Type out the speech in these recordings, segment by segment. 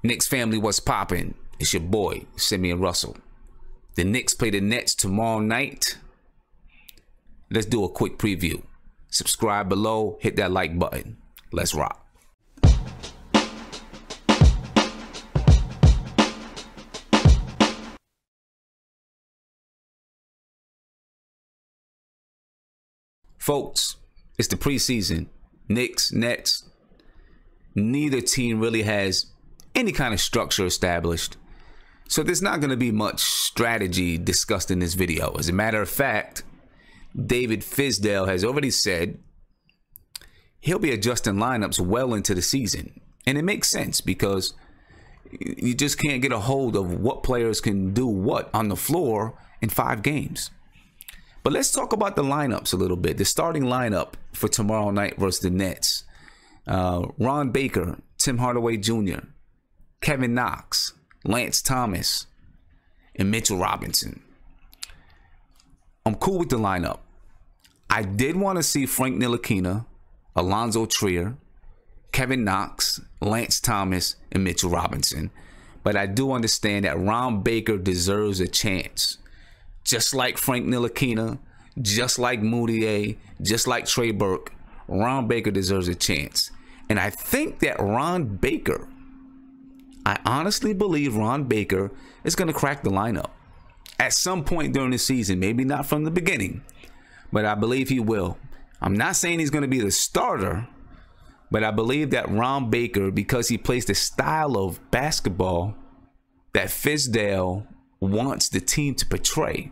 Knicks family, what's poppin'? It's your boy, Simeon Russell. The Knicks play the Nets tomorrow night. Let's do a quick preview. Subscribe below, hit that like button. Let's rock. Folks, it's the preseason. Knicks, Nets. Neither team really has any kind of structure established. So there's not going to be much strategy discussed in this video. As a matter of fact, David Fizdale has already said he'll be adjusting lineups well into the season. And it makes sense because you just can't get a hold of what players can do what on the floor in 5 games. But let's talk about the lineups a little bit. The starting lineup for tomorrow night versus the Nets. Ron Baker, Tim Hardaway Jr., Kevin Knox, Lance Thomas, and Mitchell Robinson. I'm cool with the lineup. I did want to see Frank Ntilikina, Alonzo Trier, Kevin Knox, Lance Thomas, and Mitchell Robinson. But I do understand that Ron Baker deserves a chance. Just like Frank Ntilikina, just like Moutier, just like Trey Burke, Ron Baker deserves a chance. And I think that I honestly believe Ron Baker is going to crack the lineup at some point during the season. Maybe not from the beginning, but I believe he will. I'm not saying he's going to be the starter, but I believe that Ron Baker, because he plays the style of basketball that Fizdale wants the team to portray.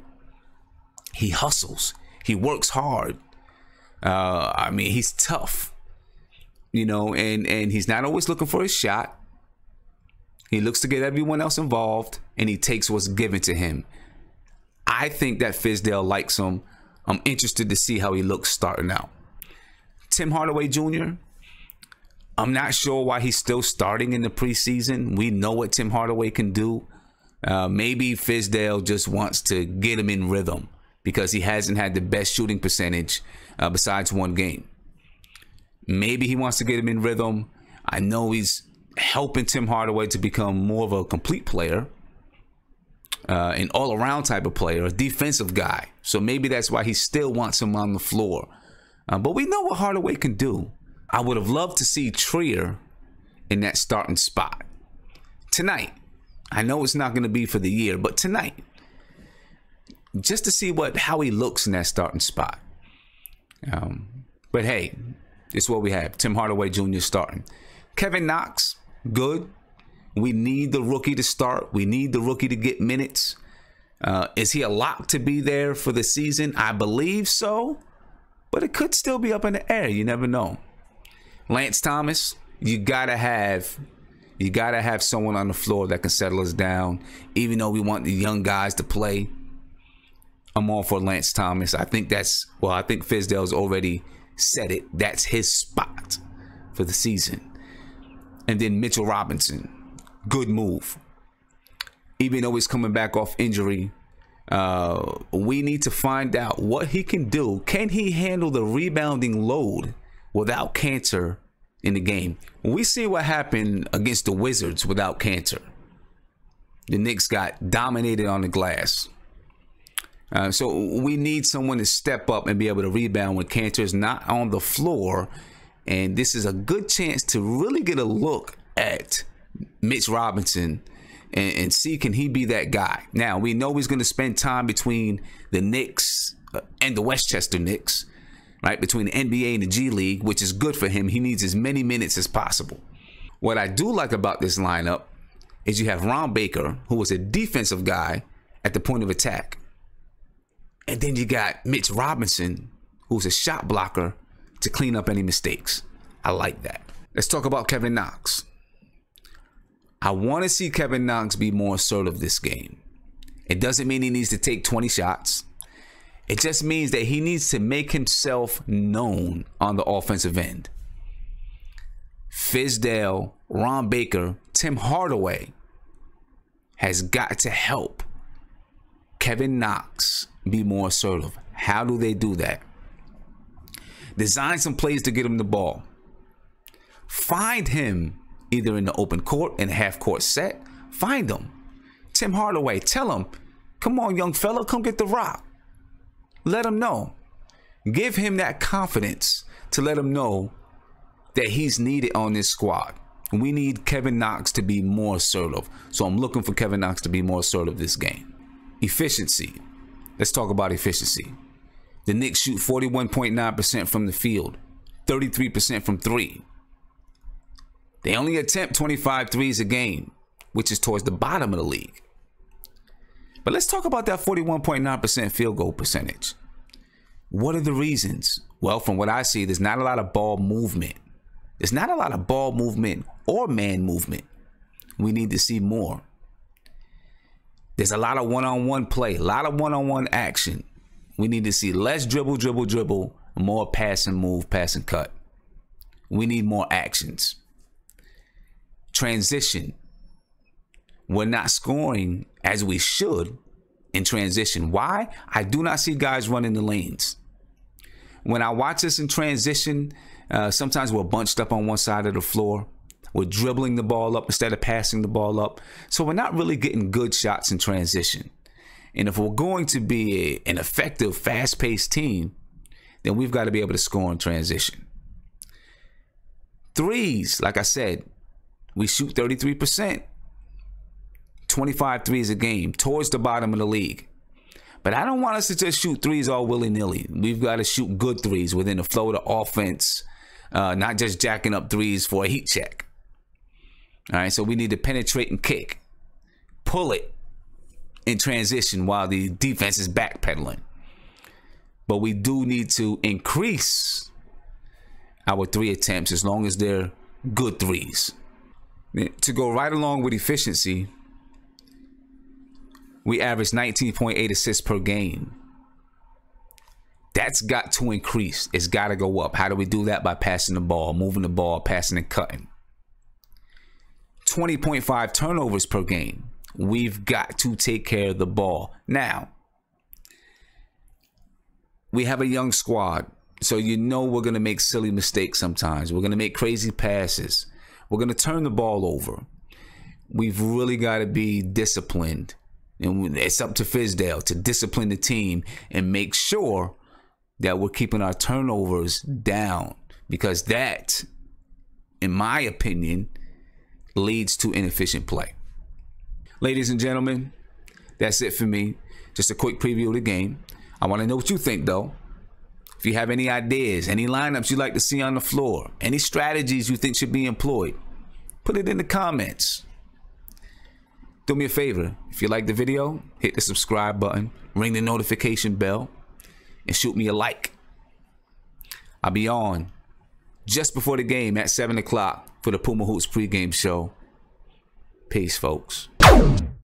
He hustles. He works hard. I mean, he's tough, you know, and he's not always looking for a shot. He looks to get everyone else involved, and he takes what's given to him. I think that Fizdale likes him. I'm interested to see how he looks starting out. Tim Hardaway Jr., I'm not sure why he's still starting in the preseason. We know what Tim Hardaway can do. Maybe Fizdale just wants to get him in rhythm because he hasn't had the best shooting percentage besides 1 game. Maybe he wants to get him in rhythm. I know he's helping Tim Hardaway to become more of a complete player, an all-around type of player, a defensive guy. So maybe that's why he still wants him on the floor. But we know what Hardaway can do. I would have loved to see Trier in that starting spot tonight. I know it's not going to be for the year, but tonight, just to see how he looks in that starting spot. But hey, it's what we have. Tim Hardaway Jr. starting. Kevin Knox, good. We need the rookie to start. We need the rookie to get minutes. Is he a lock to be there for the season? I believe so, but it could still be up in the air. You never know. Lance Thomas, you gotta have someone on the floor that can settle us down. Even though we want the young guys to play, I'm all for Lance Thomas. I think Fizdale's already said it. That's his spot for the season. And then Mitchell Robinson, good move. Even though he's coming back off injury, we need to find out what he can do. Can he handle the rebounding load without Cantor in the game? We see what happened against the Wizards without Cantor. The Knicks got dominated on the glass. So we need someone to step up and be able to rebound when Cantor is not on the floor. And this is a good chance to really get a look at Mitch Robinson and see, can he be that guy? Now, we know he's going to spend time between the Knicks and the Westchester Knicks, right? Between the NBA and the G League, which is good for him. He needs as many minutes as possible. What I do like about this lineup is you have Ron Baker, who was a defensive guy at the point of attack. And then you got Mitch Robinson, who's a shot blocker to clean up any mistakes. I like that. Let's talk about Kevin Knox. I want to see Kevin Knox be more assertive this game. It doesn't mean he needs to take 20 shots. It just means that he needs to make himself known on the offensive end. Fizdale, Ron Baker, Tim Hardaway has got to help Kevin Knox be more assertive. How do they do that? Design some plays to get him the ball. Find him either in the open court, in a half-court set. Find him. Tim Hardaway, tell him, come on, young fella, come get the rock. Let him know. Give him that confidence to let him know that he's needed on this squad. We need Kevin Knox to be more assertive. So I'm looking for Kevin Knox to be more assertive this game. Efficiency. Let's talk about efficiency. The Knicks shoot 41.9% from the field, 33% from three. They only attempt 25 threes a game, which is towards the bottom of the league. But let's talk about that 41.9% field goal percentage. What are the reasons? Well, from what I see, there's not a lot of ball movement. There's not a lot of ball movement or man movement. We need to see more. There's a lot of one-on-one play, a lot of one-on-one action. We need to see less dribble, more pass and move, pass and cut. We need more actions. Transition. We're not scoring as we should in transition. Why? I do not see guys running the lanes. When I watch this in transition, sometimes we're bunched up on one side of the floor. We're dribbling the ball up instead of passing the ball up. So we're not really getting good shots in transition. And if we're going to be an effective, fast-paced team, then we've got to be able to score in transition. Threes, like I said, we shoot 33%. 25 threes a game, towards the bottom of the league. But I don't want us to just shoot threes all willy-nilly. We've got to shoot good threes within the flow of the offense, not just jacking up threes for a heat check. All right, so we need to penetrate and kick. Pull it in transition while the defense is backpedaling. But we do need to increase our three attempts as long as they're good threes. To go right along with efficiency, we average 19.8 assists per game. That's got to increase. It's got to go up. How do we do that? By passing the ball, moving the ball, passing and cutting. 20.5 turnovers per game. We've got to take care of the ball. Now, we have a young squad, so you know we're going to make silly mistakes sometimes. We're going to make crazy passes. We're going to turn the ball over. We've really got to be disciplined. And it's up to Fizdale to discipline the team and make sure that we're keeping our turnovers down, because that, in my opinion, leads to inefficient play. Ladies and gentlemen, that's it for me. Just a quick preview of the game. I want to know what you think, though. If you have any ideas, any lineups you'd like to see on the floor, any strategies you think should be employed, put it in the comments. Do me a favor, if you like the video, hit the subscribe button, ring the notification bell, and shoot me a like. I'll be on just before the game at 7 o'clock for the Puma Hoops pregame show. Peace, folks.